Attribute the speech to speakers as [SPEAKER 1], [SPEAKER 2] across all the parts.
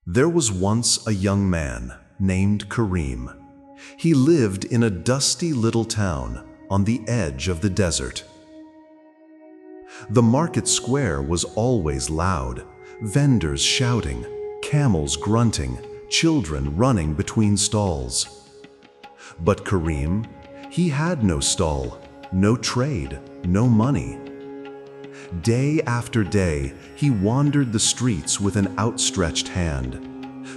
[SPEAKER 1] There was once a young man named Karim. He lived in a dusty little town on the edge of the desert. The market square was always loud, vendors shouting, camels grunting, children running between stalls. But Karim, he had no stall, no trade, no money. Day after day, he wandered the streets with an outstretched hand.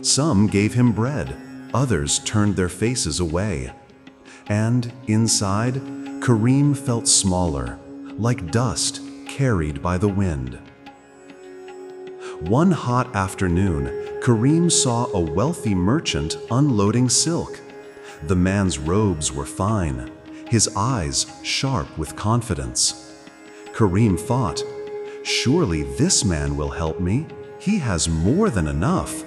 [SPEAKER 1] Some gave him bread, others turned their faces away. And inside, Karim felt smaller, like dust carried by the wind. One hot afternoon, Karim saw a wealthy merchant unloading silk. The man's robes were fine, his eyes sharp with confidence. Karim thought, "Surely this man will help me. He has more than enough."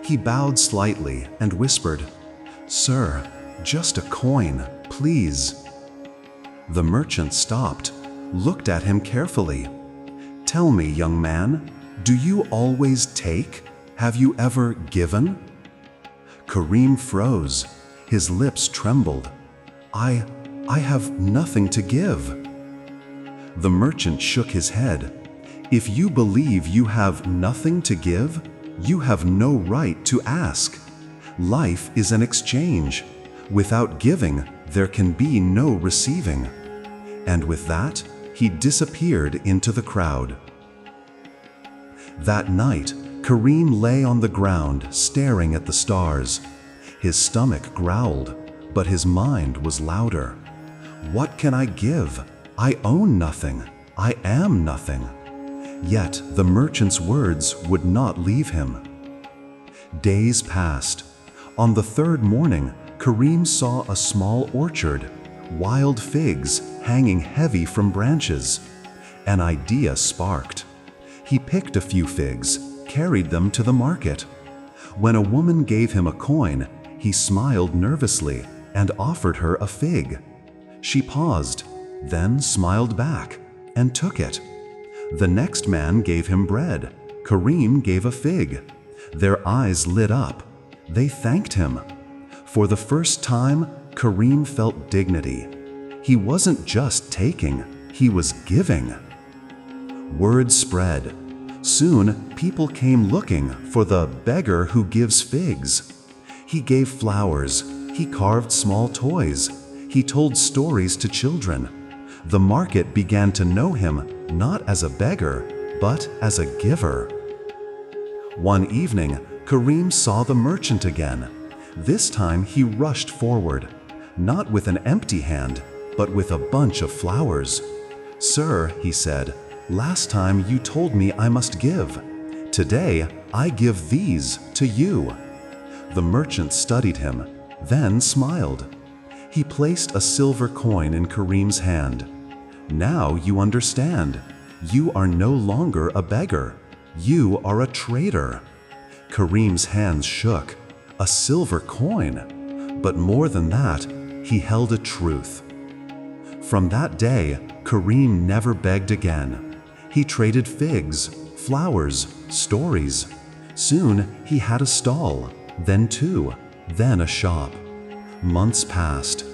[SPEAKER 1] He bowed slightly and whispered, "Sir, just a coin, please." The merchant stopped, looked at him carefully. "Tell me, young man, do you always take? Have you ever given?" Karim froze. His lips trembled. I have nothing to give." The merchant shook his head. "If you believe you have nothing to give, you have no right to ask. Life is an exchange. Without giving, there can be no receiving." And with that, he disappeared into the crowd. That night, Karim lay on the ground staring at the stars. His stomach growled, but his mind was louder. "What can I give? I own nothing. I am nothing." Yet the merchant's words would not leave him. Days passed. On the third morning, Karim saw a small orchard, wild figs hanging heavy from branches. An idea sparked. He picked a few figs, carried them to the market. When a woman gave him a coin, he smiled nervously and offered her a fig. She paused, then smiled back and took it. The next man gave him bread. Karim gave a fig. Their eyes lit up. They thanked him. For the first time, Karim felt dignity. He wasn't just taking, he was giving. Word spread. Soon, people came looking for the beggar who gives figs. He gave flowers. He carved small toys. He told stories to children. The market began to know him not as a beggar, but as a giver. One evening, Karim saw the merchant again. This time he rushed forward, not with an empty hand, but with a bunch of flowers. "Sir," he said, "last time you told me I must give. Today, I give these to you." The merchant studied him, then smiled. He placed a silver coin in Karim's hand. "Now you understand. You are no longer a beggar. You are a trader." Karim's hands shook. A silver coin. But more than that, he held a truth. From that day, Karim never begged again. He traded figs, flowers, stories. Soon he had a stall, then two, then a shop. Months passed.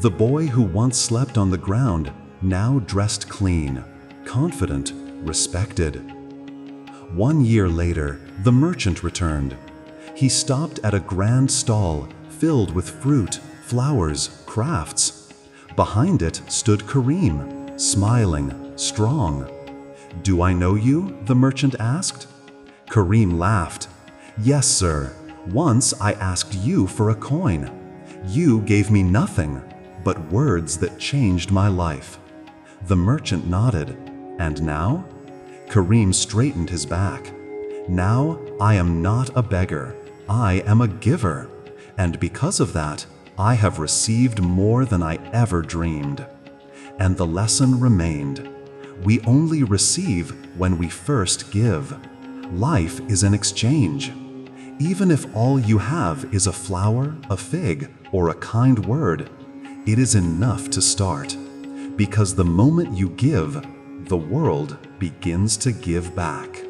[SPEAKER 1] The boy who once slept on the ground now dressed clean, confident, respected. 1 year later, the merchant returned. He stopped at a grand stall filled with fruit, flowers, crafts. Behind it stood Karim, smiling, strong. "Do I know you?" the merchant asked. Karim laughed. "Yes, sir. Once I asked you for a coin. You gave me nothing, but words that changed my life." The merchant nodded. "And now?" Karim straightened his back. "Now I am not a beggar. I am a giver. And because of that, I have received more than I ever dreamed." And the lesson remained. We only receive when we first give. Life is an exchange. Even if all you have is a flower, a fig, or a kind word, it is enough to start. Because the moment you give, the world begins to give back.